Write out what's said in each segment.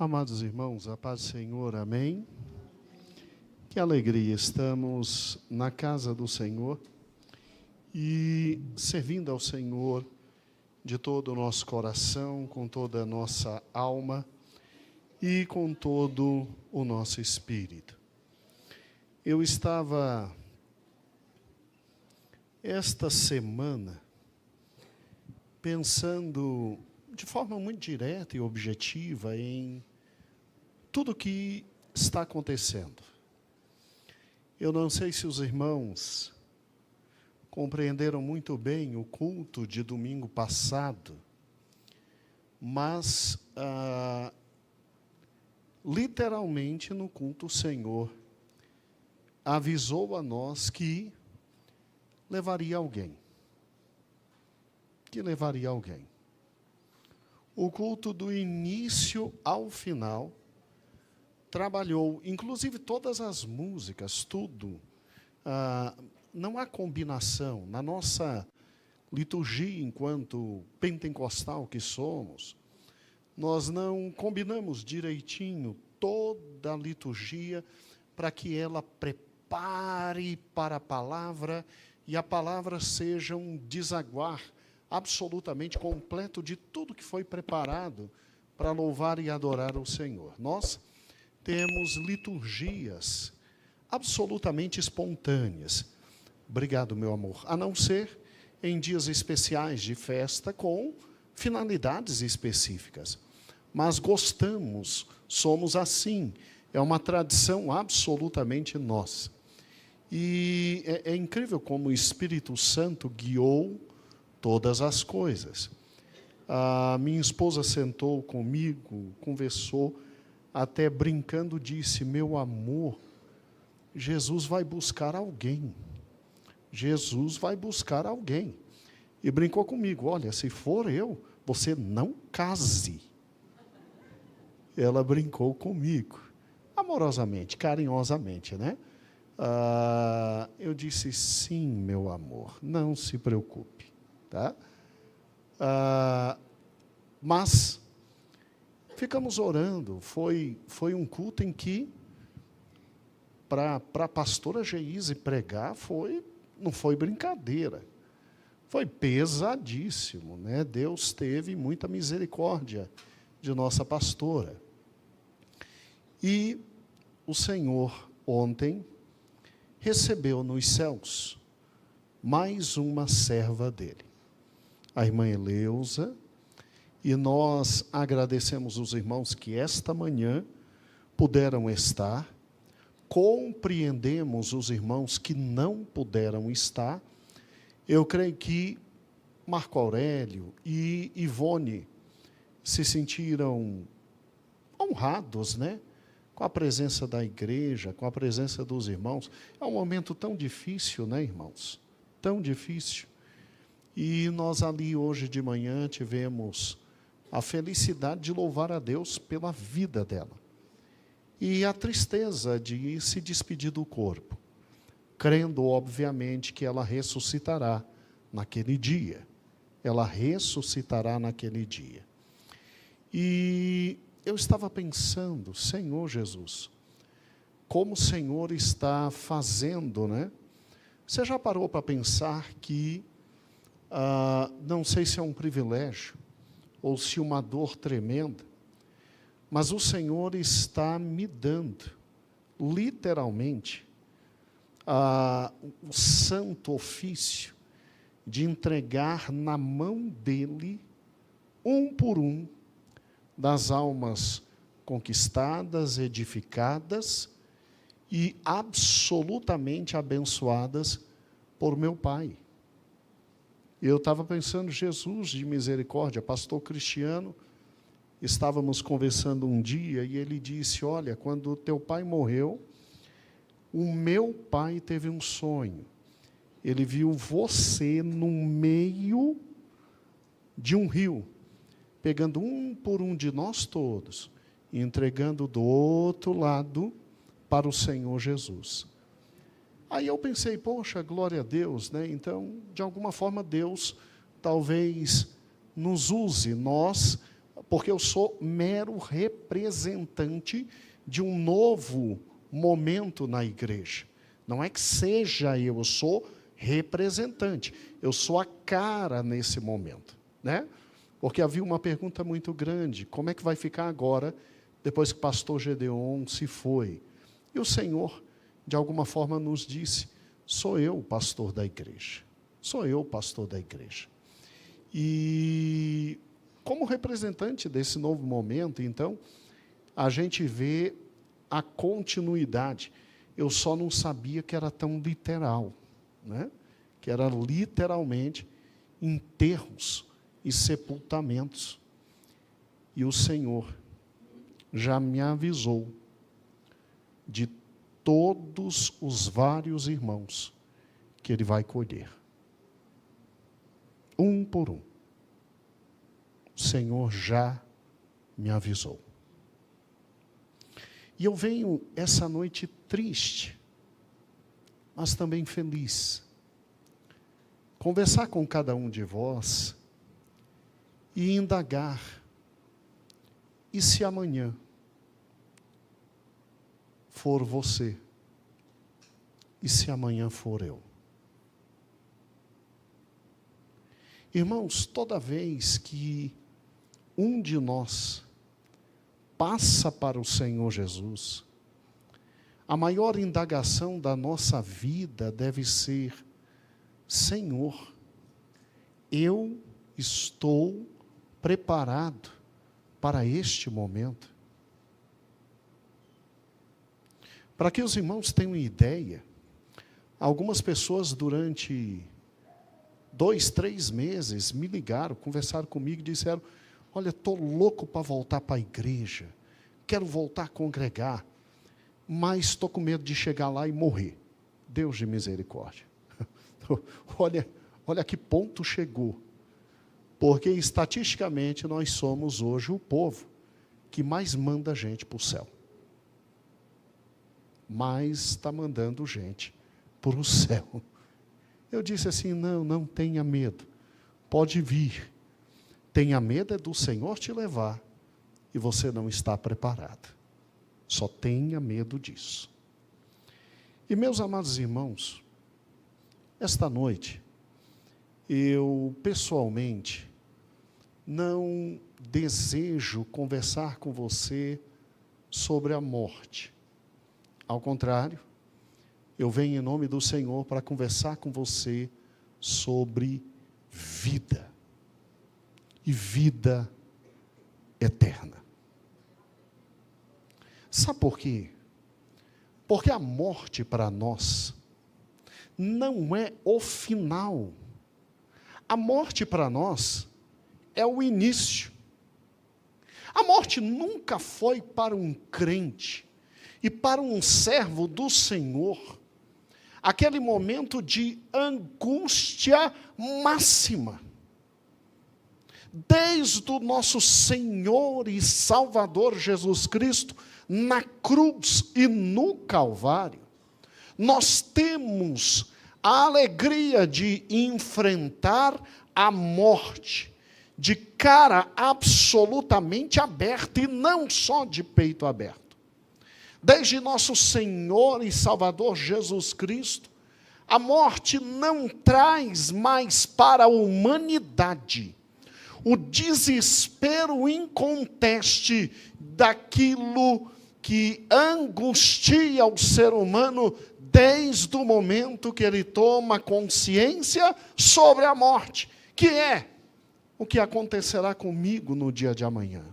Amados irmãos, a paz do Senhor, amém? Que alegria, estamos na casa do Senhor e servindo ao Senhor de todo o nosso coração, com toda a nossa alma e com todo o nosso espírito. Eu estava, esta semana, pensando de forma muito direta e objetiva em tudo o que está acontecendo. Eu não sei se os irmãos compreenderam muito bem o culto de domingo passado, mas, literalmente, no culto, o Senhor avisou a nós que levaria alguém. O culto do início ao final trabalhou, inclusive todas as músicas, tudo. Não há combinação. Na nossa liturgia, enquanto pentecostal que somos, nós não combinamos direitinho toda a liturgia para que ela prepare para a palavra e a palavra seja um desaguar absolutamente completo de tudo que foi preparado para louvar e adorar o Senhor. Nós temos liturgias absolutamente espontâneas. Obrigado, meu amor. A não ser em dias especiais de festa com finalidades específicas. Mas gostamos, somos assim. É uma tradição absolutamente nossa. E é incrível como o Espírito Santo guiou todas as coisas. A minha esposa sentou comigo, conversou, até brincando disse: meu amor, Jesus vai buscar alguém. Jesus vai buscar alguém. E brincou comigo: olha, se for eu, você não case. Ela brincou comigo, amorosamente, carinhosamente, né? Eu disse: sim, meu amor, não se preocupe, tá? Mas ficamos orando. Foi um culto em que, para a pastora Geise pregar, não foi brincadeira. Foi pesadíssimo, né? Deus teve muita misericórdia de nossa pastora. E o Senhor, ontem, recebeu nos céus mais uma serva dele, a irmã Eleusa, e nós agradecemos os irmãos que esta manhã puderam estar, compreendemos os irmãos que não puderam estar. Eu creio que Marco Aurélio e Ivone se sentiram honrados, né? Com a presença da igreja, com a presença dos irmãos. É um momento tão difícil, né, irmãos? Tão difícil. E nós ali hoje de manhã tivemos a felicidade de louvar a Deus pela vida dela. E a tristeza de se despedir do corpo, crendo, obviamente, que ela ressuscitará naquele dia. Ela ressuscitará naquele dia. E eu estava pensando: Senhor Jesus, como o Senhor está fazendo, né? Você já parou para pensar que, não sei se é um privilégio, ou se uma dor tremenda, mas o Senhor está me dando, literalmente, o santo ofício de entregar na mão dEle, um por um, das almas conquistadas, edificadas e absolutamente abençoadas por meu Pai. Eu estava pensando: Jesus de misericórdia, pastor Cristiano, estávamos conversando um dia e ele disse: olha, quando teu pai morreu, o meu pai teve um sonho. Ele viu você no meio de um rio, pegando um por um de nós todos e entregando do outro lado para o Senhor Jesus. Aí eu pensei: poxa, glória a Deus, né? Então, de alguma forma, Deus talvez nos use, nós, porque eu sou mero representante de um novo momento na igreja. Não é que seja eu sou representante, eu sou a cara nesse momento, né? Porque havia uma pergunta muito grande: como é que vai ficar agora, depois que o pastor Gedeon se foi? E o Senhor, de alguma forma, nos disse: sou eu o pastor da igreja, sou eu o pastor da igreja. E, como representante desse novo momento, então, a gente vê a continuidade. Eu só não sabia que era tão literal, né? Que era literalmente enterros e sepultamentos. E o Senhor já me avisou de todos os vários irmãos que Ele vai colher. Um por um. O Senhor já me avisou. E eu venho essa noite triste, mas também feliz. Conversar com cada um de vós e indagar: e se amanhã for você? E se amanhã for eu? Irmãos, toda vez que um de nós passa para o Senhor Jesus, a maior indagação da nossa vida deve ser: Senhor, eu estou preparado para este momento? Para que os irmãos tenham ideia, algumas pessoas durante 2, 3 meses me ligaram, conversaram comigo e disseram: olha, estou louco para voltar para a igreja, quero voltar a congregar, mas estou com medo de chegar lá e morrer. Deus de misericórdia. Olha que ponto chegou. Porque estatisticamente nós somos hoje o povo que mais manda gente para o céu. Mais está mandando gente para o céu. Eu disse assim: não tenha medo, pode vir. Tenha medo é do Senhor te levar e você não está preparado. Só tenha medo disso. E, meus amados irmãos, esta noite, eu pessoalmente não desejo conversar com você sobre a morte. Ao contrário, eu venho em nome do Senhor para conversar com você sobre vida. E vida eterna. Sabe por quê? Porque a morte para nós não é o final. A morte para nós é o início. A morte nunca foi para um crente e para um servo do Senhor aquele momento de angústia máxima. Desde o nosso Senhor e Salvador Jesus Cristo, na cruz e no Calvário, nós temos a alegria de enfrentar a morte de cara absolutamente aberta, e não só de peito aberto. Desde nosso Senhor e Salvador Jesus Cristo, a morte não traz mais para a humanidade o desespero inconteste daquilo que angustia o ser humano desde o momento que ele toma consciência sobre a morte, que é o que acontecerá comigo no dia de amanhã.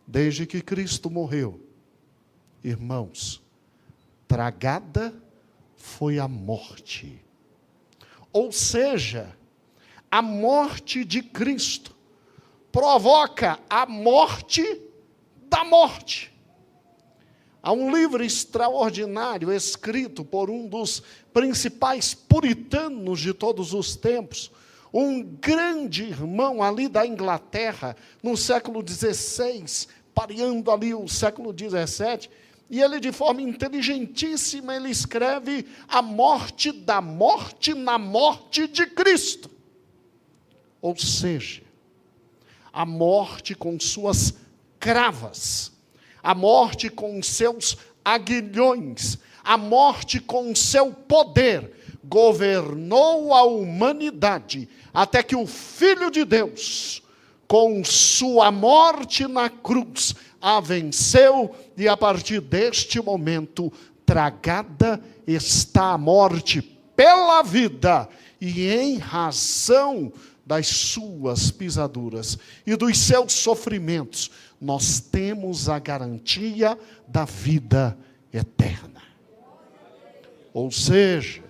Desde que Cristo morreu, irmãos, tragada foi a morte. Ou seja, a morte de Cristo provoca a morte da morte. Há um livro extraordinário escrito por um dos principais puritanos de todos os tempos, um grande irmão ali da Inglaterra, no século XVI, pareando ali o século XVII, e ele, de forma inteligentíssima, ele escreve a morte da morte na morte de Cristo. Ou seja, a morte com suas cravas, a morte com seus aguilhões, a morte com seu poder, governou a humanidade, até que o Filho de Deus, com sua morte na cruz, a venceu, e a partir deste momento, tragada está a morte pela vida, e em razão das suas pisaduras e dos seus sofrimentos, nós temos a garantia da vida eterna. Ou seja,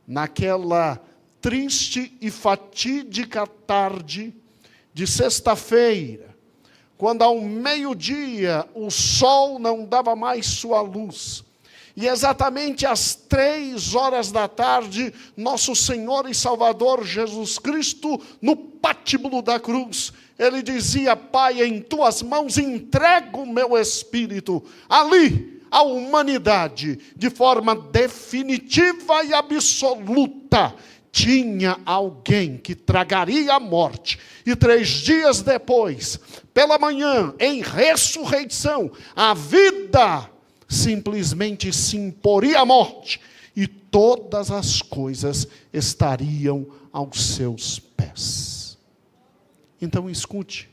naquela triste e fatídica tarde de sexta-feira, quando ao meio-dia o sol não dava mais sua luz, e exatamente às 3 da tarde, nosso Senhor e Salvador Jesus Cristo, no pátibulo da cruz, ele dizia: Pai, em tuas mãos entrego o meu espírito. Ali, a humanidade, de forma definitiva e absoluta, tinha alguém que tragaria a morte, e 3 dias depois, pela manhã, em ressurreição, a vida simplesmente se imporia à morte, e todas as coisas estariam aos seus pés. Então escute,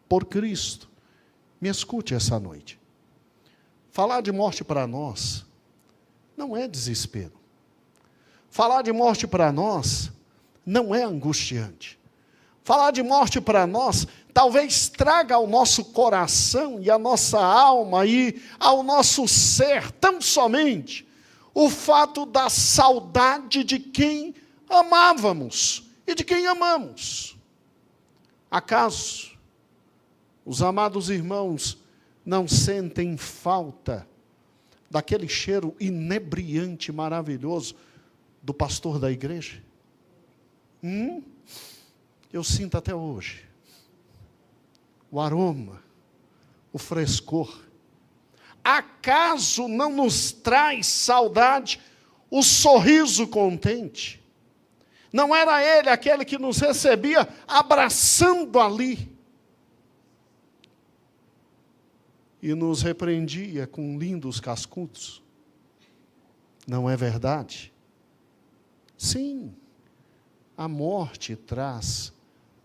por Cristo, me escute essa noite. Falar de morte para nós não é desespero. Falar de morte para nós não é angustiante. Falar de morte para nós talvez traga ao nosso coração e à nossa alma e ao nosso ser tão somente o fato da saudade de quem amávamos e de quem amamos. Acaso os amados irmãos não sentem falta daquele cheiro inebriante, maravilhoso do pastor da igreja? Eu sinto até hoje o aroma, o frescor. Acaso não nos traz saudade o sorriso contente? Não era ele aquele que nos recebia abraçando ali e nos repreendia com lindos cascudos? Não é verdade? Sim, a morte traz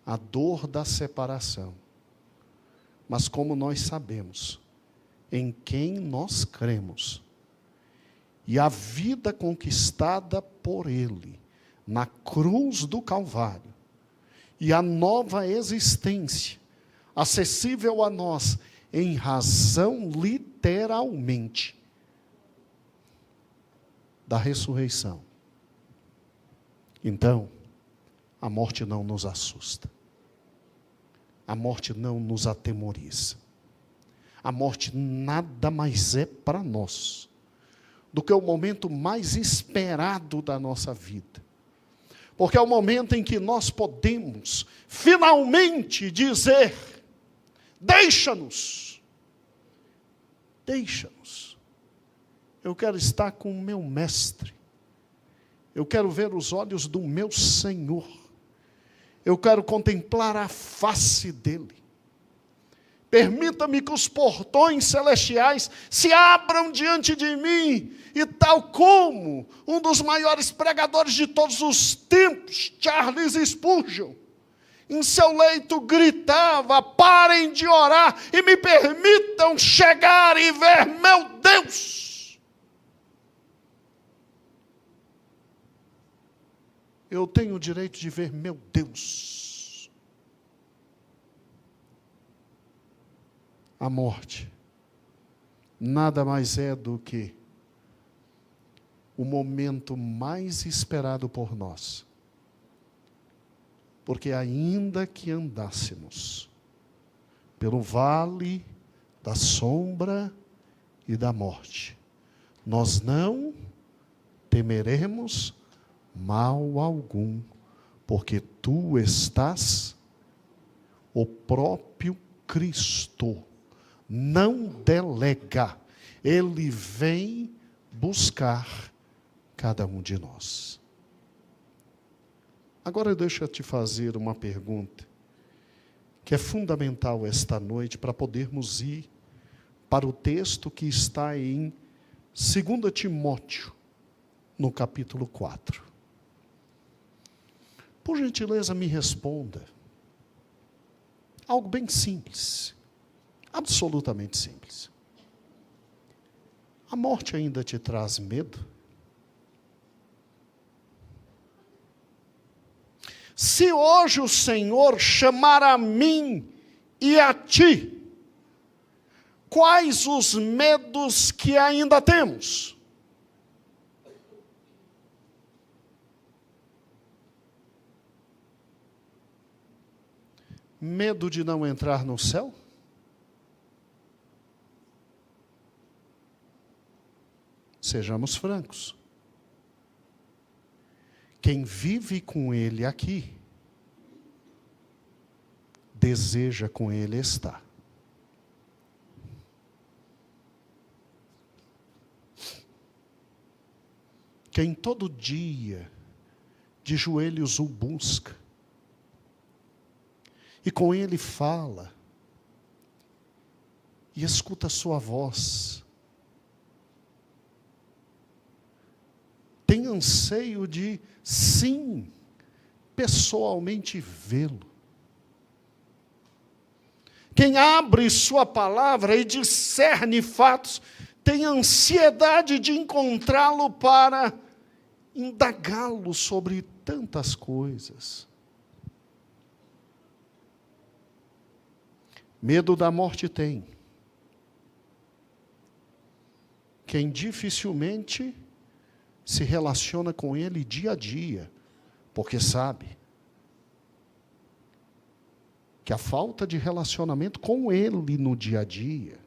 a dor da separação. Mas como nós sabemos em quem nós cremos, e a vida conquistada por Ele, na cruz do Calvário, e a nova existência, acessível a nós, em razão literalmente da ressurreição. Então, a morte não nos assusta. A morte não nos atemoriza. A morte nada mais é para nós do que o momento mais esperado da nossa vida. Porque é o momento em que nós podemos finalmente dizer: deixa-nos. Deixa-nos. Eu quero estar com o meu mestre. Eu quero ver os olhos do meu Senhor. Eu quero contemplar a face dele. Permita-me que os portões celestiais se abram diante de mim, e tal como um dos maiores pregadores de todos os tempos, Charles Spurgeon, em seu leito gritava: parem de orar e me permitam chegar e ver meu Deus. Eu tenho o direito de ver meu Deus. A morte nada mais é do que o momento mais esperado por nós. Porque ainda que andássemos pelo vale da sombra e da morte, nós não temeremos mal algum, porque tu estás, o próprio Cristo não delega, ele vem buscar cada um de nós. Agora deixa eu te fazer uma pergunta, que é fundamental esta noite para podermos ir para o texto que está em 2 Timóteo, no capítulo 4. Por gentileza, me responda. Algo bem simples, absolutamente simples. A morte ainda te traz medo? Se hoje o Senhor chamar a mim e a ti, quais os medos que ainda temos? Medo de não entrar no céu? Sejamos francos. Quem vive com Ele aqui, deseja com Ele estar. Quem todo dia, de joelhos, o busca, e com Ele fala, e escuta a sua voz, tem anseio de, sim, pessoalmente vê-lo. Quem abre sua palavra e discerne fatos, tem ansiedade de encontrá-lo para indagá-lo sobre tantas coisas. Medo da morte tem quem dificilmente se relaciona com Ele dia a dia, porque sabe que a falta de relacionamento com Ele no dia a dia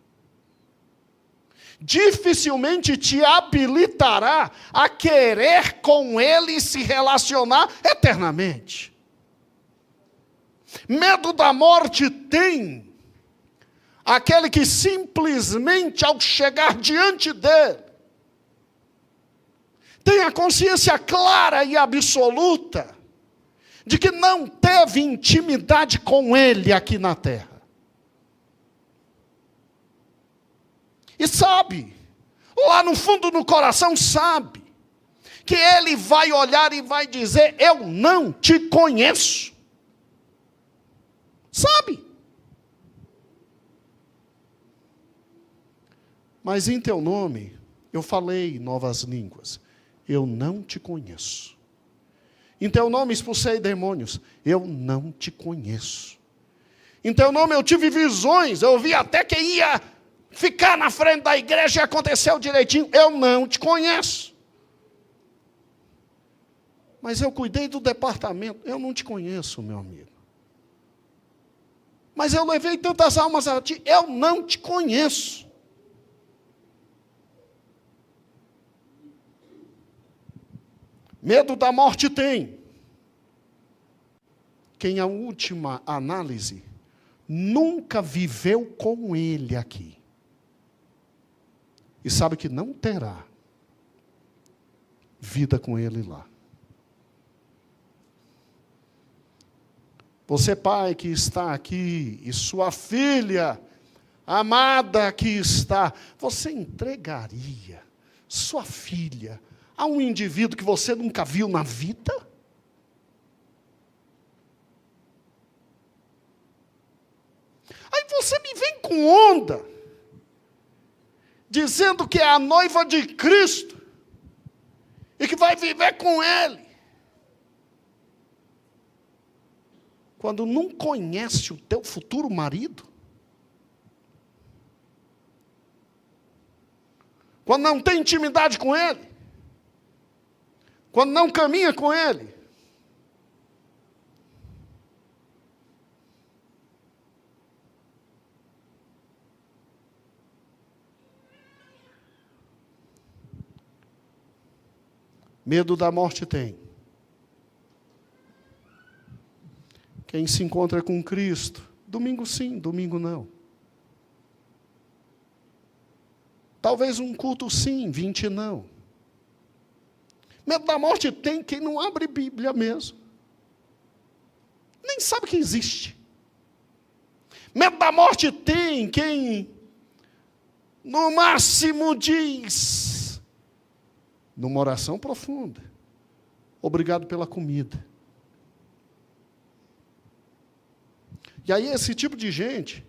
dificilmente te habilitará a querer com Ele se relacionar eternamente. Medo da morte tem aquele que simplesmente ao chegar diante dele, tem a consciência clara e absoluta de que não teve intimidade com Ele aqui na terra. E sabe, lá no fundo do coração sabe, que Ele vai olhar e vai dizer, eu não te conheço. Sabe? Mas em teu nome, eu falei novas línguas. Eu não te conheço. Em teu nome expulsei demônios. Eu não te conheço. Em teu nome eu tive visões. Eu vi até que ia ficar na frente da igreja e aconteceu direitinho. Eu não te conheço. Mas eu cuidei do departamento. Eu não te conheço, meu amigo. Mas eu levei tantas almas a ti. Eu não te conheço. Medo da morte tem quem, a última análise, nunca viveu com Ele aqui. E sabe que não terá vida com Ele lá. Você, pai, que está aqui, e sua filha amada que está, você entregaria sua filha a um indivíduo que você nunca viu na vida? Aí você me vem com onda, dizendo que é a noiva de Cristo, e que vai viver com Ele, quando não conhece o teu futuro marido, quando não tem intimidade com Ele, quando não caminha com Ele. Medo da morte tem quem se encontra com Cristo, domingo sim, domingo não. Talvez um culto sim, 20 não. Medo da morte tem quem não abre Bíblia mesmo. Nem sabe que existe. Medo da morte tem quem, no máximo, diz, numa oração profunda, obrigado pela comida. E aí esse tipo de gente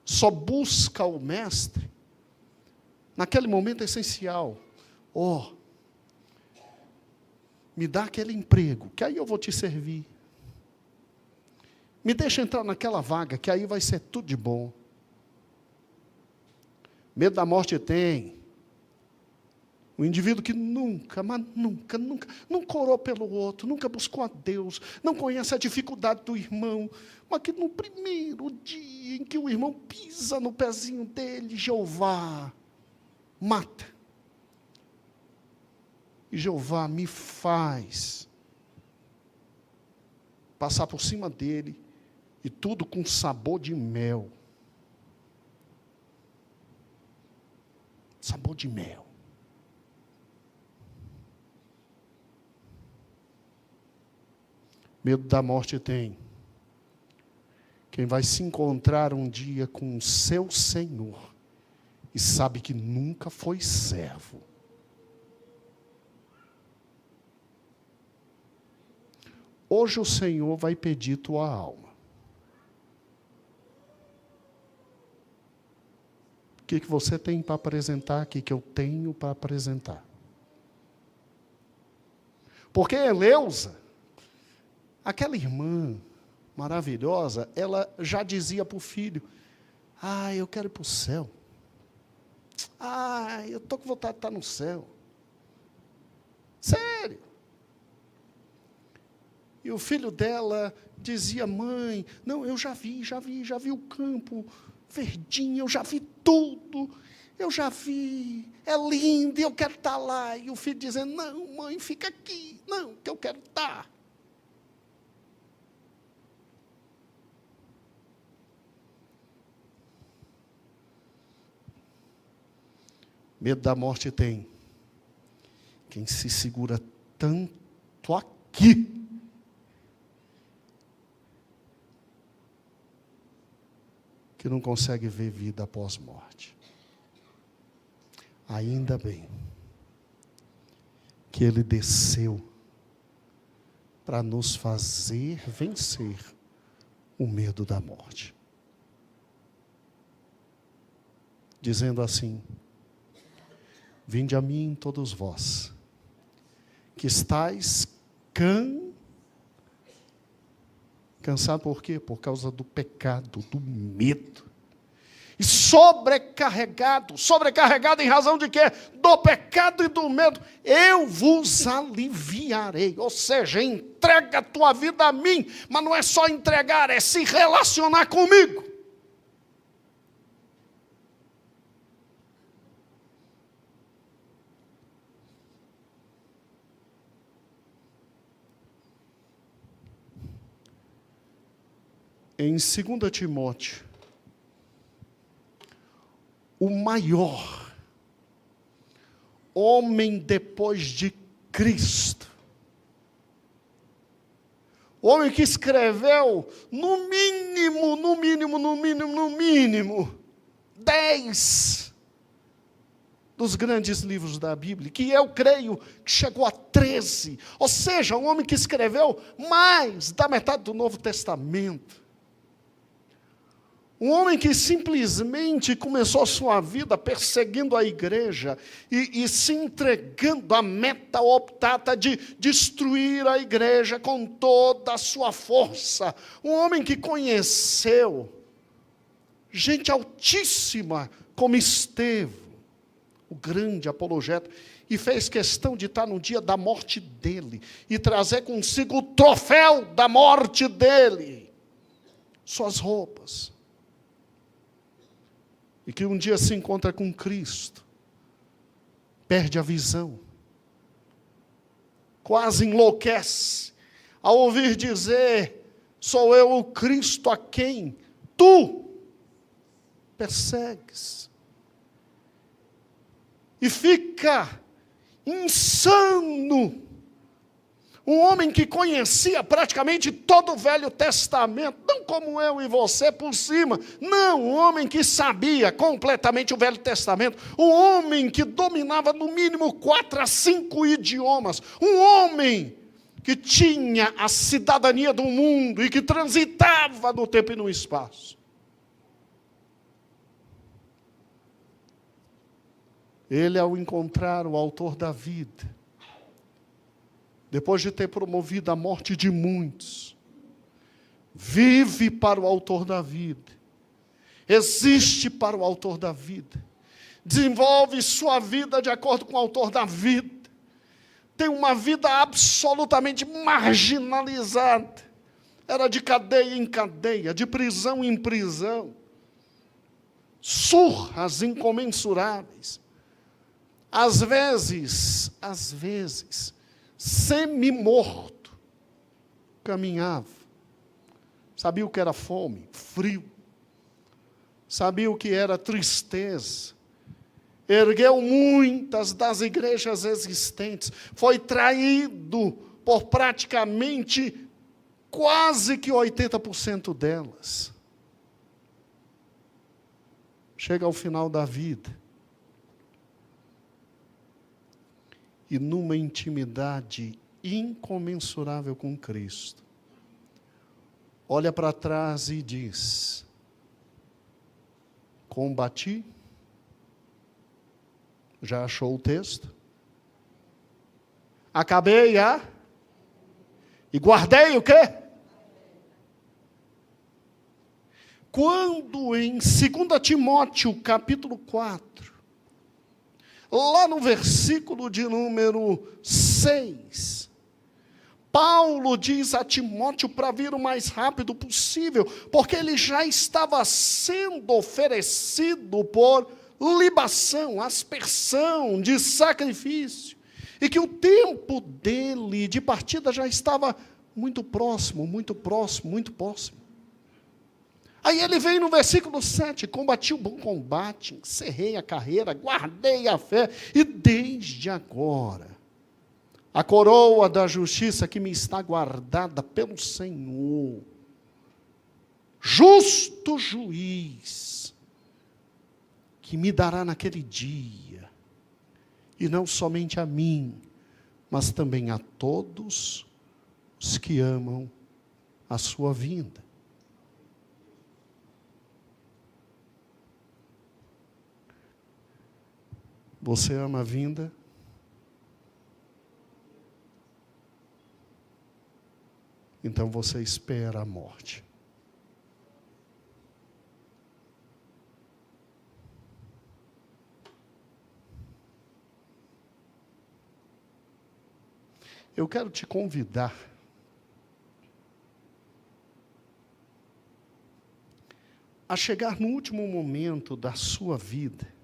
só busca o mestre naquele momento essencial. Me dá aquele emprego, que aí eu vou te servir. Me deixa entrar naquela vaga, que aí vai ser tudo de bom. Medo da morte tem o indivíduo que nunca, mas nunca, orou pelo outro, nunca buscou a Deus, não conhece a dificuldade do irmão, mas que no primeiro dia em que o irmão pisa no pezinho dele, Jeová mata. E Jeová me faz passar por cima dele, e tudo com sabor de mel. Sabor de mel. Medo da morte tem quem vai se encontrar um dia com o seu Senhor e sabe que nunca foi servo. Hoje o Senhor vai pedir tua alma. O que você tem para apresentar? O que eu tenho para apresentar? Porque Eleusa, aquela irmã maravilhosa, ela já dizia para o filho, eu quero ir para o céu. Eu estou com vontade de estar no céu. Sério. E o filho dela dizia, mãe, não, eu já vi o campo verdinho, eu já vi tudo, eu já vi, é lindo, eu quero estar lá. E o filho dizendo, não, mãe, fica aqui, não, que eu quero estar. Medo da morte tem quem se segura tanto aqui, que não consegue ver vida após morte. Ainda bem que Ele desceu para nos fazer vencer o medo da morte. Dizendo assim, vinde a mim todos vós, que estáis cansado por quê? Por causa do pecado, do medo. E sobrecarregado em razão de quê? Do pecado e do medo. Eu vos aliviarei. Ou seja, entrega a tua vida a mim. Mas não é só entregar, é se relacionar comigo. Em 2 Timóteo, o maior homem depois de Cristo, o homem que escreveu no mínimo 10 dos grandes livros da Bíblia, que eu creio que chegou a 13, ou seja, um homem que escreveu mais da metade do Novo Testamento. Um homem que simplesmente começou a sua vida perseguindo a igreja e se entregando à meta optata de destruir a igreja com toda a sua força. Um homem que conheceu gente altíssima como Estevão, o grande apologeta, e fez questão de estar no dia da morte dele e trazer consigo o troféu da morte dele, suas roupas. E que um dia se encontra com Cristo, perde a visão, quase enlouquece, ao ouvir dizer, sou eu o Cristo a quem tu persegues. E fica insano, Um homem que conhecia praticamente todo o Velho Testamento, não como eu e você por cima. Não, um homem que sabia completamente o Velho Testamento. Um homem que dominava no mínimo 4 a 5 idiomas. Um homem que tinha a cidadania do mundo e que transitava no tempo e no espaço. Ele, ao encontrar o autor da vida, depois de ter promovido a morte de muitos, vive para o autor da vida, existe para o autor da vida, desenvolve sua vida de acordo com o autor da vida, tem uma vida absolutamente marginalizada, era de cadeia em cadeia, de prisão em prisão, surras incomensuráveis, às vezes, semi-morto, caminhava, sabia o que era fome, frio, sabia o que era tristeza, ergueu muitas das igrejas existentes, foi traído por praticamente quase que 80% delas. Chega ao final da vida, e numa intimidade incomensurável com Cristo, olha para trás e diz: combati. Já achou o texto? Acabei e guardei o quê? Quando em 2 Timóteo, capítulo 4, lá no versículo de número 6, Paulo diz a Timóteo para vir o mais rápido possível, porque ele já estava sendo oferecido por libação, aspersão, de sacrifício, e que o tempo dele de partida já estava muito próximo, muito próximo, muito próximo. Aí ele vem no versículo 7, combati o bom combate, encerrei a carreira, guardei a fé, e desde agora, a coroa da justiça que me está guardada pelo Senhor, justo juiz, que me dará naquele dia, e não somente a mim, mas também a todos os que amam a sua vinda. Você ama a vinda? Então você espera a morte. Eu quero te convidar a chegar no último momento da sua vida,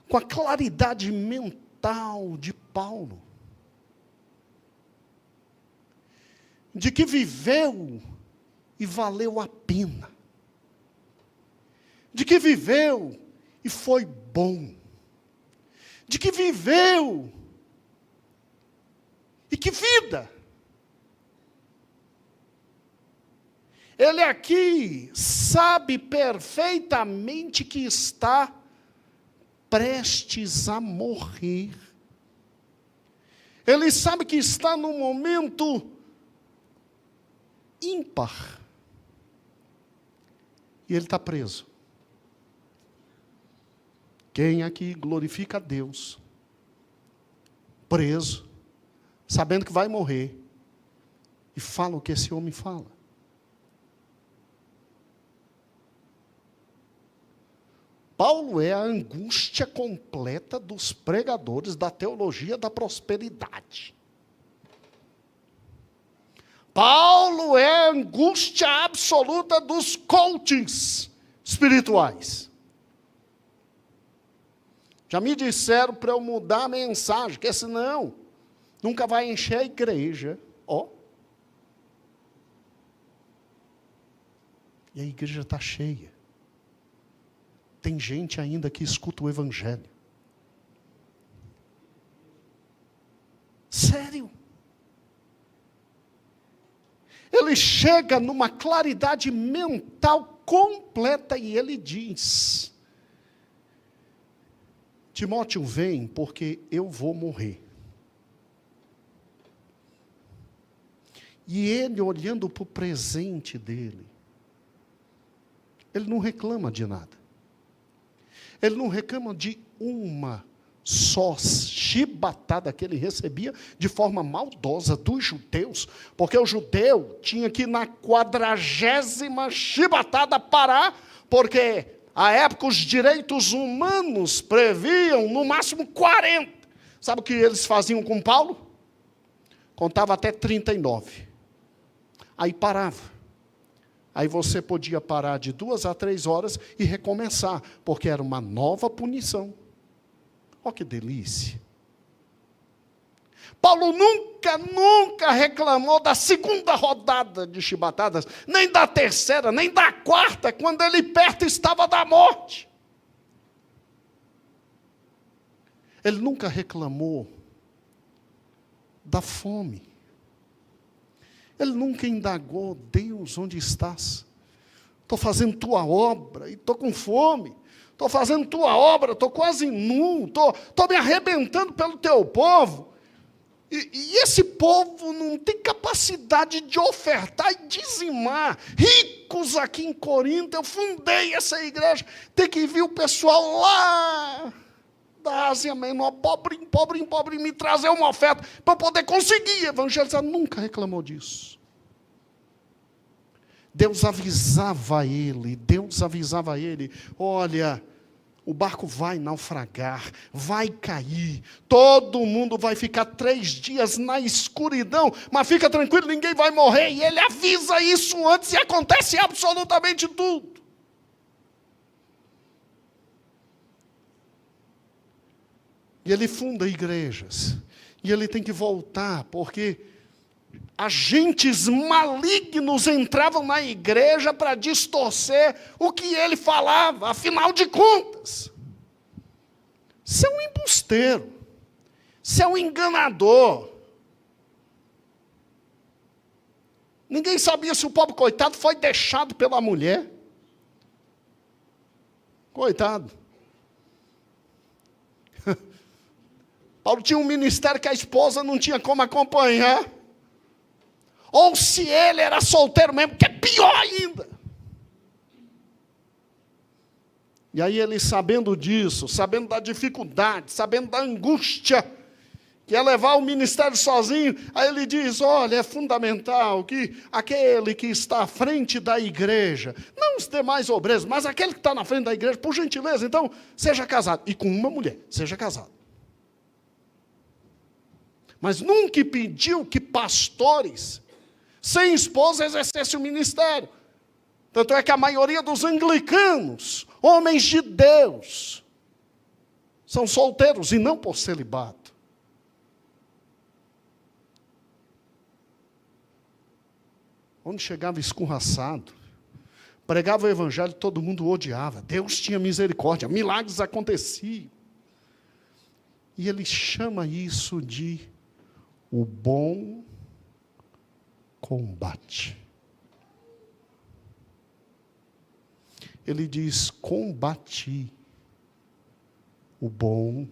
com a claridade mental de Paulo, de que viveu e valeu a pena, de que viveu e foi bom, de que viveu e que vida! Ele aqui sabe perfeitamente que está prestes a morrer. Ele sabe que está num momento ímpar. E ele está preso. Quem aqui glorifica a Deus, preso, sabendo que vai morrer, e fala o que esse homem fala? Paulo é a angústia completa dos pregadores da teologia da prosperidade. Paulo é a angústia absoluta dos coachings espirituais. Já me disseram para eu mudar a mensagem, porque senão nunca vai encher a igreja. E a igreja está cheia. Tem gente ainda que escuta o evangelho. Sério. Ele chega numa claridade mental completa e ele diz: Timóteo, vem, porque eu vou morrer. E ele, olhando para o presente dele, ele não reclama de nada. Ele não reclama de uma só chibatada que ele recebia de forma maldosa dos judeus, porque o judeu tinha que na 40ª chibatada parar, porque à época os direitos humanos previam no máximo 40. Sabe o que eles faziam com Paulo? Contava até 39. Aí parava. Aí você podia parar de 2 a 3 horas e recomeçar, porque era uma nova punição. Olha que delícia. Paulo nunca reclamou da 2ª rodada de chibatadas, nem da 3ª, nem da 4ª, quando ele perto estava da morte. Ele nunca reclamou da fome. Ele nunca indagou: Deus, onde estás? Estou fazendo tua obra e estou com fome. Estou fazendo tua obra, estou quase nu, estou me arrebentando pelo teu povo. E esse povo não tem capacidade de ofertar e dizimar. Ricos aqui em Corinto, eu fundei essa igreja. Tem que vir o pessoal lá da Ásia Menor, pobrinho, me trazer uma oferta para poder conseguir evangelizar. Nunca reclamou disso. Deus avisava ele, olha, o barco vai naufragar, vai cair, todo mundo vai ficar 3 dias na escuridão, mas fica tranquilo, ninguém vai morrer. E ele avisa isso antes e acontece absolutamente tudo. E ele funda igrejas, e ele tem que voltar, porque agentes malignos entravam na igreja para distorcer o que ele falava. Afinal de contas, você é um embusteiro, você é um enganador. Ninguém sabia se o pobre coitado foi deixado pela mulher. Coitado. Paulo tinha um ministério que a esposa não tinha como acompanhar. Ou se ele era solteiro mesmo, que é pior ainda. E aí ele, sabendo disso, sabendo da dificuldade, sabendo da angústia, que é levar o ministério sozinho, aí ele diz: olha, é fundamental que aquele que está à frente da igreja, não os demais obreiros, mas aquele que está na frente da igreja, por gentileza, então, seja casado. E com uma mulher, seja casado. Mas nunca pediu que pastores sem esposa exercesse o ministério. Tanto é que a maioria dos anglicanos, homens de Deus, são solteiros e não por celibato. Onde chegava escorraçado, pregava o evangelho, todo mundo odiava. Deus tinha misericórdia, milagres aconteciam. E ele chama isso de o bom combate. Ele diz: combati o bom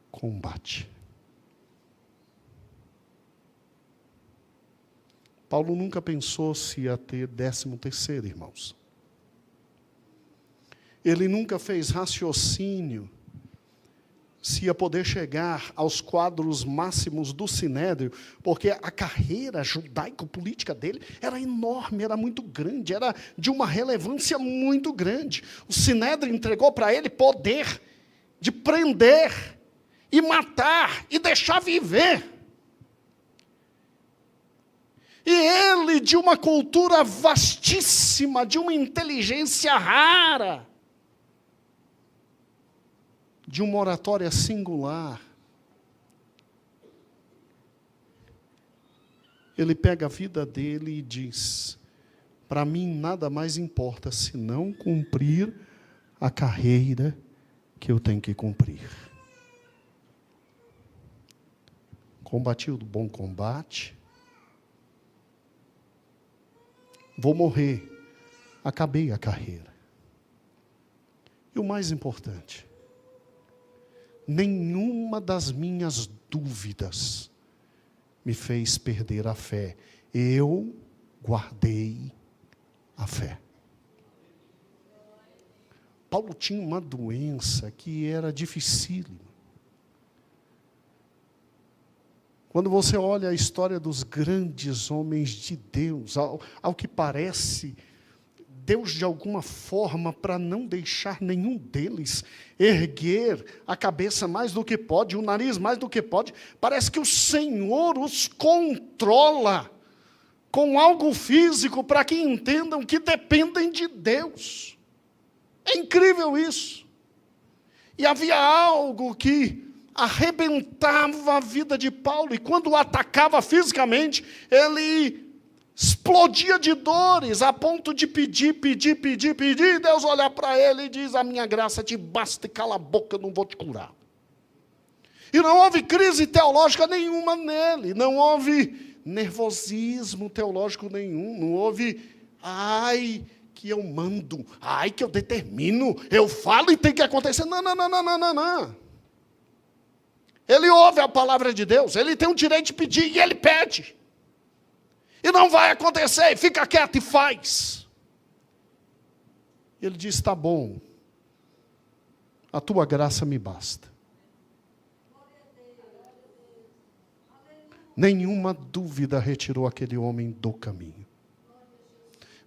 combate. Paulo nunca pensou se ia ter 13º, irmãos. Ele nunca fez raciocínio se ia poder chegar aos quadros máximos do Sinédrio, porque a carreira judaico-política dele era enorme, era muito grande, era de uma relevância muito grande. O Sinédrio entregou para ele poder de prender e matar e deixar viver. E ele, de uma cultura vastíssima, de uma inteligência rara, de uma oratória singular, ele pega a vida dele e diz: para mim nada mais importa senão cumprir a carreira que eu tenho que cumprir. Combati o bom combate, vou morrer, acabei a carreira. E o mais importante, nenhuma das minhas dúvidas me fez perder a fé. Eu guardei a fé. Paulo tinha uma doença que era dificílima. Quando você olha a história dos grandes homens de Deus, ao que parece, Deus de alguma forma, para não deixar nenhum deles erguer a cabeça mais do que pode, o nariz mais do que pode, parece que o Senhor os controla com algo físico para que entendam que dependem de Deus. É incrível isso. E havia algo que arrebentava a vida de Paulo, e quando o atacava fisicamente, ele explodia de dores, a ponto de pedir, e Deus olhar para ele e diz: a minha graça te basta, e cala a boca, eu não vou te curar. E não houve crise teológica nenhuma nele, não houve nervosismo teológico nenhum, não houve, ai, que eu mando, ai, que eu determino, eu falo e tem que acontecer. Não. Ele ouve a palavra de Deus, ele tem o direito de pedir e ele pede. E não vai acontecer, fica quieto e faz. Ele diz: tá bom, a tua graça me basta. Nenhuma dúvida retirou aquele homem do caminho.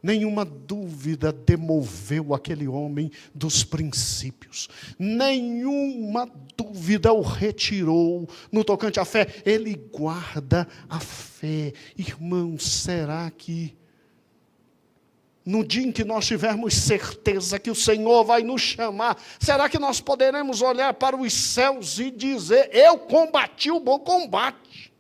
Nenhuma dúvida demoveu aquele homem dos princípios. Nenhuma dúvida o retirou no tocante à fé. Ele guarda a fé. Irmãos, será que no dia em que nós tivermos certeza que o Senhor vai nos chamar, será que nós poderemos olhar para os céus e dizer: eu combati o bom combate?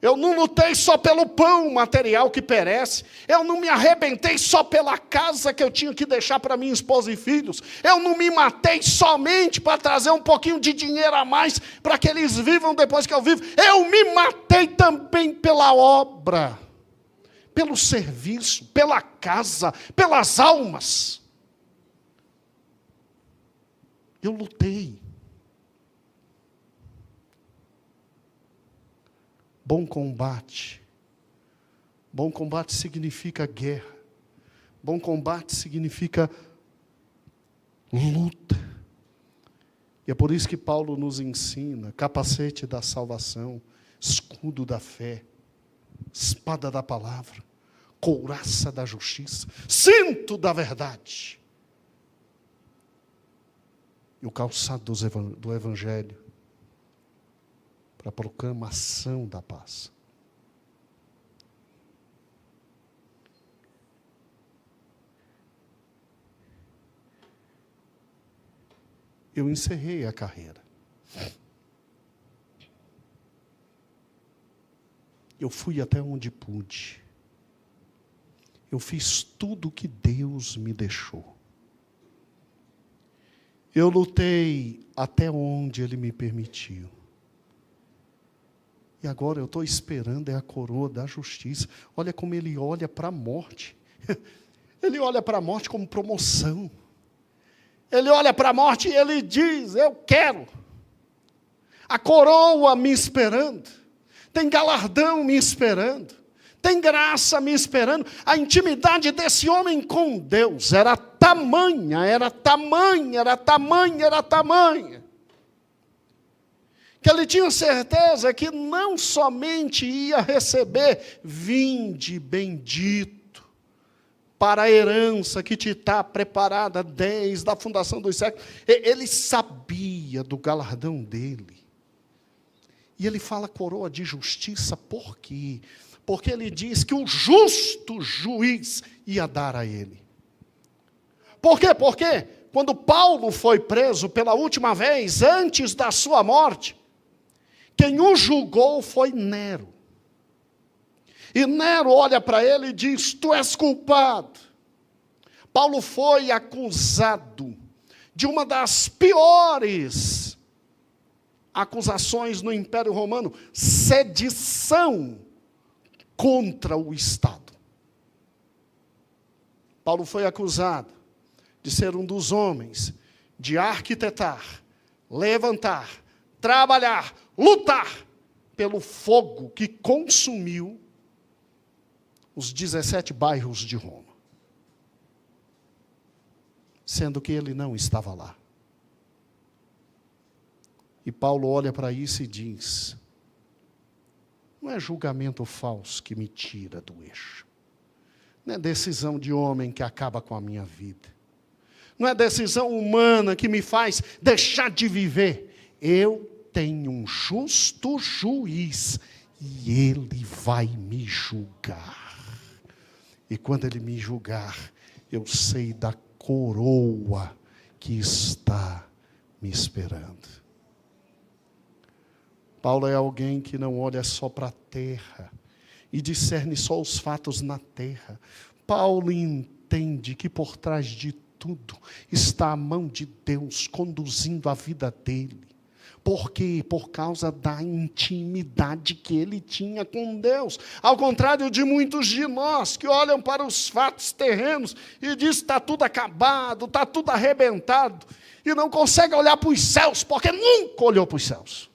Eu não lutei só pelo pão material que perece. Eu não me arrebentei só pela casa que eu tinha que deixar para minha esposa e filhos. Eu não me matei somente para trazer um pouquinho de dinheiro a mais para que eles vivam depois que eu vivo. Eu me matei também pela obra, pelo serviço, pela casa, pelas almas. Eu lutei. Bom combate. Bom combate significa guerra. Bom combate significa luta. E é por isso que Paulo nos ensina: capacete da salvação, escudo da fé, espada da palavra, couraça da justiça, cinto da verdade. E o calçado do evangelho, para a proclamação da paz. Eu encerrei a carreira. Eu fui até onde pude. Eu fiz tudo o que Deus me deixou. Eu lutei até onde Ele me permitiu. E agora eu estou esperando a coroa da justiça. Olha como ele olha para a morte. Ele olha para a morte como promoção. Ele olha para a morte e ele diz: eu quero. A coroa me esperando. Tem galardão me esperando. Tem graça me esperando. A intimidade desse homem com Deus era tamanha, que ele tinha certeza que não somente ia receber: vinde bendito para a herança que te está preparada desde a fundação dos séculos. Ele sabia do galardão dele. E ele fala coroa de justiça, por quê? Porque ele diz que o justo juiz ia dar a ele. Por quê? Porque quando Paulo foi preso pela última vez, antes da sua morte, quem o julgou foi Nero. E Nero olha para ele e diz: tu és culpado. Paulo foi acusado de uma das piores acusações no Império Romano: sedição contra o Estado. Paulo foi acusado de ser um dos homens, de arquitetar, levantar, trabalhar, lutar pelo fogo que consumiu os 17 bairros de Roma. Sendo que ele não estava lá. E Paulo olha para isso e diz: não é julgamento falso que me tira do eixo. Não é decisão de homem que acaba com a minha vida. Não é decisão humana que me faz deixar de viver. Eu tenho um justo juiz e ele vai me julgar. E quando ele me julgar, eu sei da coroa que está me esperando. Paulo é alguém que não olha só para a terra e discerne só os fatos na terra. Paulo entende que por trás de tudo está a mão de Deus conduzindo a vida dele. Por quê? Por causa da intimidade que ele tinha com Deus. Ao contrário de muitos de nós que olham para os fatos terrenos e dizem: está tudo acabado, está tudo arrebentado, e não consegue olhar para os céus, porque nunca olhou para os céus.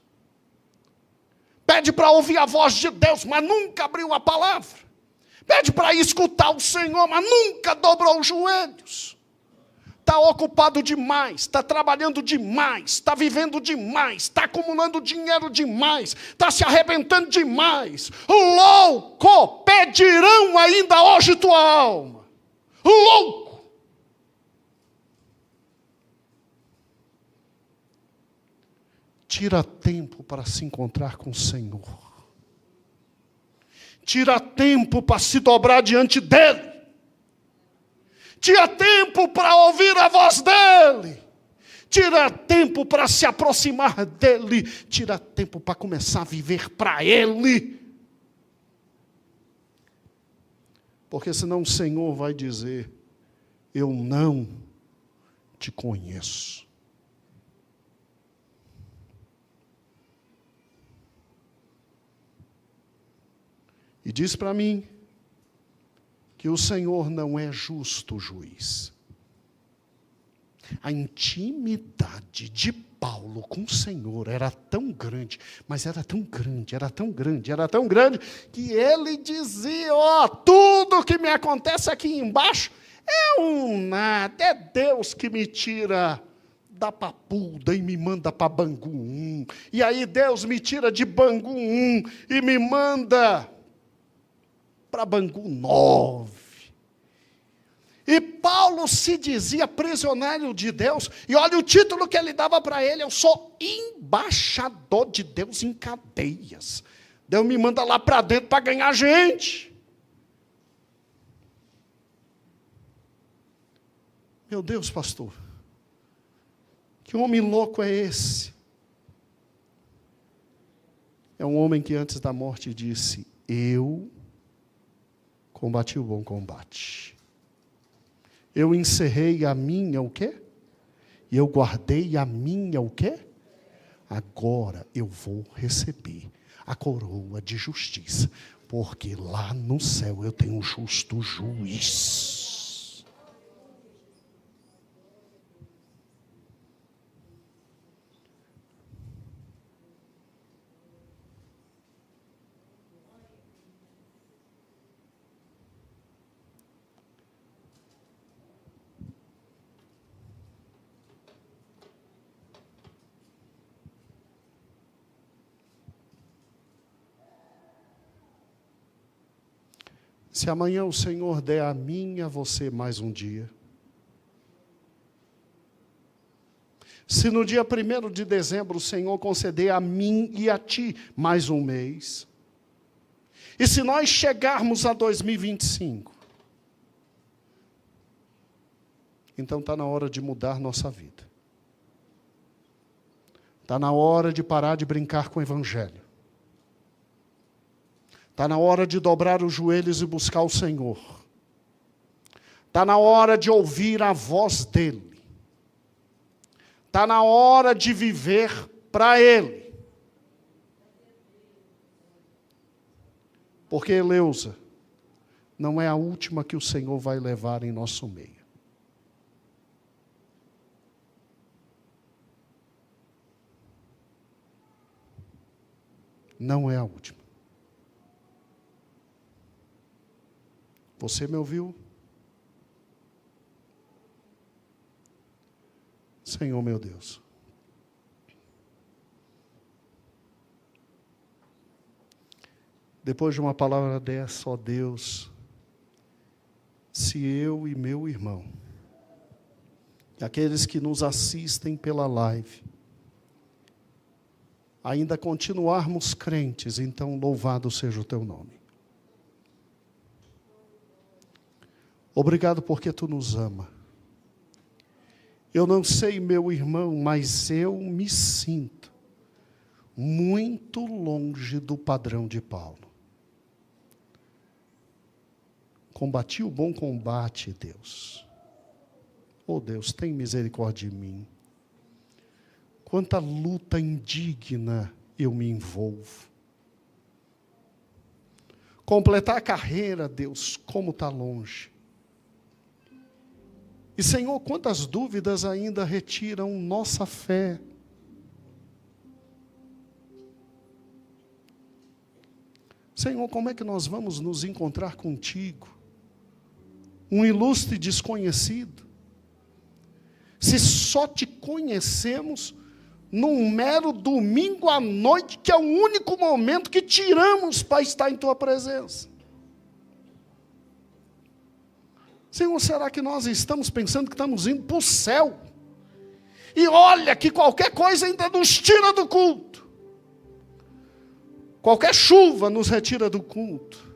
Pede para ouvir a voz de Deus, mas nunca abriu a palavra. Pede para escutar o Senhor, mas nunca dobrou os joelhos. Está ocupado demais, está trabalhando demais, está vivendo demais, está acumulando dinheiro demais, está se arrebentando demais. Louco, pedirão ainda hoje tua alma. Louco. Tira tempo para se encontrar com o Senhor. Tira tempo para se dobrar diante dEle. Tira tempo para ouvir a voz dEle. Tira tempo para se aproximar dEle. Tira tempo para começar a viver para Ele. Porque senão o Senhor vai dizer: eu não te conheço. E diz para mim que o Senhor não é justo juiz. A intimidade de Paulo com o Senhor era tão grande, mas era tão grande, era tão grande, era tão grande, que ele dizia: ó, tudo que me acontece aqui embaixo é um nada, é Deus que me tira da Papuda e me manda para Bangu 1. E aí Deus me tira de Bangu 1 e me manda para Bangu 9. E Paulo se dizia prisioneiro de Deus, e olha o título que ele dava para ele: eu sou embaixador de Deus em cadeias. Deus me manda lá para dentro para ganhar gente. Meu Deus, pastor, que homem louco é esse? É um homem que antes da morte disse: eu combati o bom combate. Eu encerrei a minha o quê? E eu guardei a minha o quê? Agora eu vou receber a coroa de justiça, porque lá no céu eu tenho um justo juiz. Se amanhã o Senhor der a mim e a você mais um dia, se no dia 1º de dezembro o Senhor conceder a mim e a ti mais um mês, e se nós chegarmos a 2025, então está na hora de mudar nossa vida. Está na hora de parar de brincar com o Evangelho. Está na hora de dobrar os joelhos e buscar o Senhor. Está na hora de ouvir a voz dEle. Está na hora de viver para Ele. Porque, Eleusa, não é a última que o Senhor vai levar em nosso meio. Não é a última. Você me ouviu? Senhor meu Deus. Depois de uma palavra dessa, ó Deus, se eu e meu irmão, e aqueles que nos assistem pela live, ainda continuarmos crentes, então louvado seja o teu nome. Obrigado porque tu nos ama. Eu não sei, meu irmão, mas eu me sinto muito longe do padrão de Paulo. Combati o bom combate, Deus. Oh Deus, tem misericórdia de mim. Quanta luta indigna eu me envolvo. Completar a carreira, Deus, como está longe. E Senhor, quantas dúvidas ainda retiram nossa fé. Senhor, como é que nós vamos nos encontrar contigo? Um ilustre desconhecido. Se só te conhecemos num mero domingo à noite, que é o único momento que tiramos para estar em tua presença. Senhor, será que nós estamos pensando que estamos indo para o céu? E olha que qualquer coisa ainda nos tira do culto. Qualquer chuva nos retira do culto.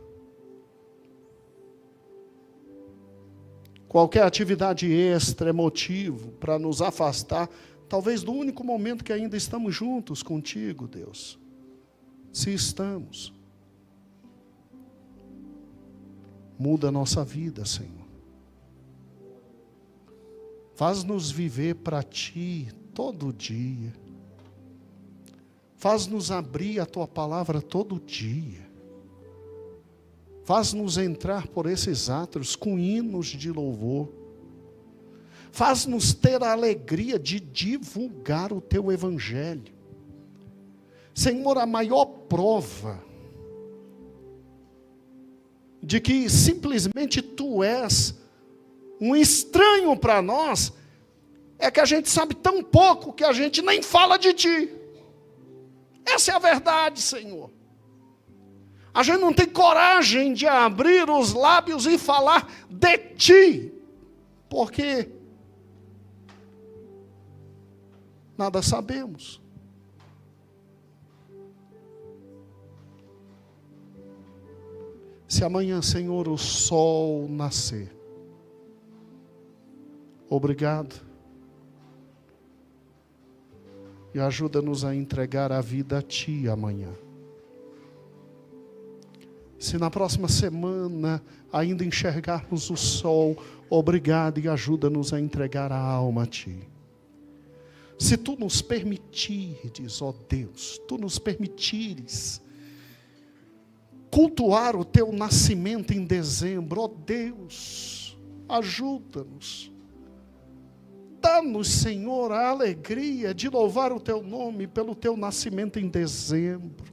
Qualquer atividade extra é motivo para nos afastar, talvez do único momento que ainda estamos juntos contigo, Deus. Se estamos. Muda a nossa vida, Senhor. Faz-nos viver para Ti todo dia. Faz-nos abrir a Tua palavra todo dia. Faz-nos entrar por esses átrios com hinos de louvor. Faz-nos ter a alegria de divulgar o Teu Evangelho. Senhor, a maior prova de que simplesmente Tu és um estranho para nós, é que a gente sabe tão pouco que a gente nem fala de Ti. Essa é a verdade, Senhor. A gente não tem coragem de abrir os lábios e falar de Ti, porque nada sabemos. Se amanhã, Senhor, o sol nascer, obrigado. E ajuda-nos a entregar a vida a Ti amanhã. Se na próxima semana ainda enxergarmos o sol, obrigado e ajuda-nos a entregar a alma a Ti. Se Tu nos permitires, ó Deus, Tu nos permitires cultuar o Teu nascimento em dezembro, ó Deus, ajuda-nos. Dá-nos, Senhor, a alegria de louvar o Teu nome pelo Teu nascimento em dezembro.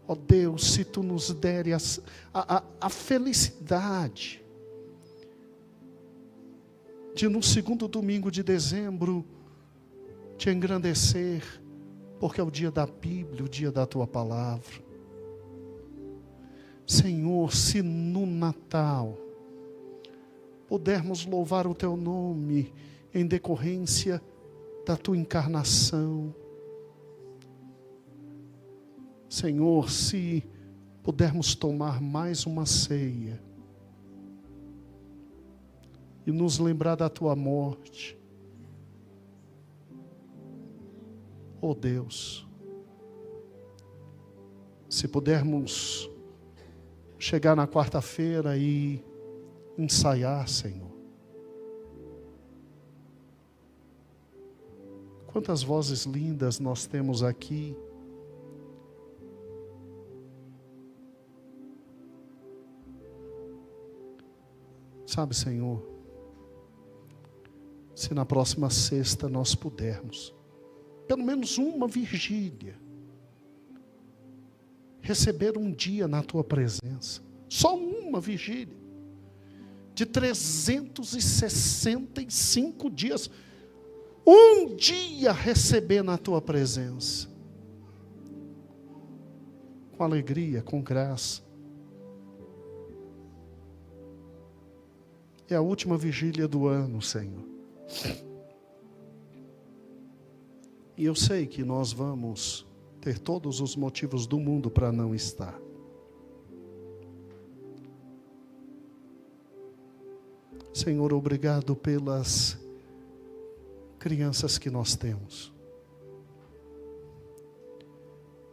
Ó Deus, se Tu nos deres a felicidade de no segundo domingo de dezembro Te engrandecer, porque é o dia da Bíblia, o dia da Tua palavra. Senhor, se no Natal pudermos louvar o Teu nome em decorrência da Tua encarnação. Senhor, se pudermos tomar mais uma ceia e nos lembrar da Tua morte. Oh Deus, se pudermos chegar na quarta-feira e ensaiar, Senhor. Quantas vozes lindas nós temos aqui. Sabe, Senhor, se na próxima sexta nós pudermos, pelo menos uma vigília, receber um dia na Tua presença, só uma vigília, de 365 dias, um dia receber na Tua presença, com alegria, com graça. É a última vigília do ano, Senhor. E eu sei que nós vamos ter todos os motivos do mundo para não estar. Senhor, obrigado pelas crianças que nós temos.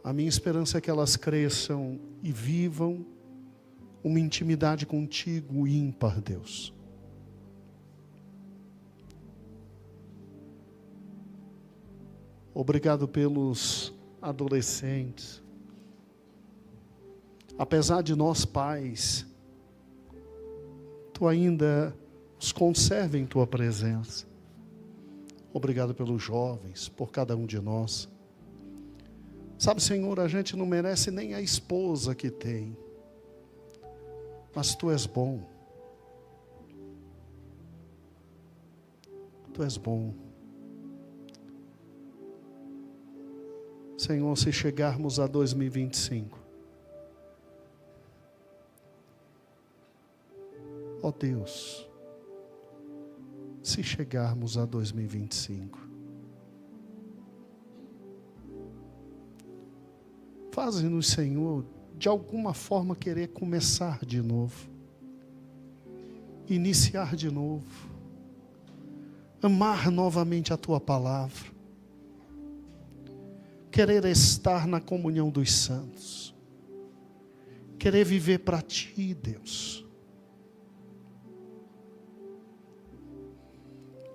A minha esperança é que elas cresçam e vivam uma intimidade contigo ímpar, Deus. Obrigado pelos adolescentes. Apesar de nós pais, Tu ainda os conserva em Tua presença. Obrigado pelos jovens, por cada um de nós. Sabe, Senhor, a gente não merece nem a esposa que tem, mas Tu és bom. Tu és bom. Senhor, se chegarmos a 2025, ó Deus, se chegarmos a 2025, faze-nos, Senhor, de alguma forma querer começar de novo, iniciar de novo, amar novamente a Tua palavra, querer estar na comunhão dos santos, querer viver para Ti, Deus.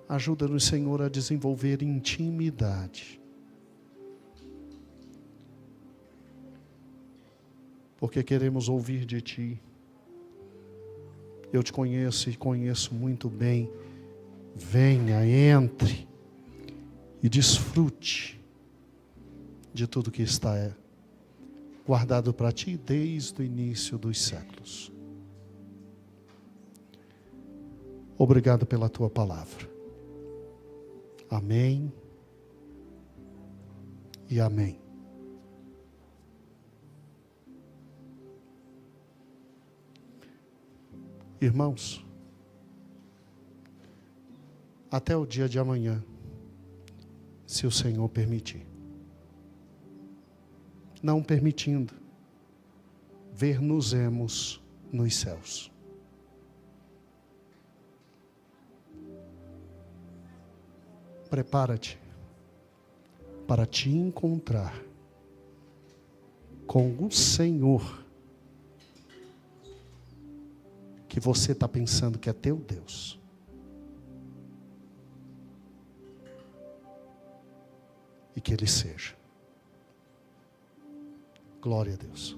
Ajuda-nos, Senhor, a desenvolver intimidade, porque queremos ouvir de Ti. Eu Te conheço e conheço muito bem. Venha, entre e desfrute de tudo que está guardado para Ti desde o início dos séculos. Obrigado pela Tua palavra. Amém e amém. Irmãos, até o dia de amanhã, se o Senhor permitir. Não permitindo, ver-nos-emos nos céus. Prepara-te para te encontrar com o Senhor que você está pensando que é teu Deus. E que Ele seja. Glória a Deus.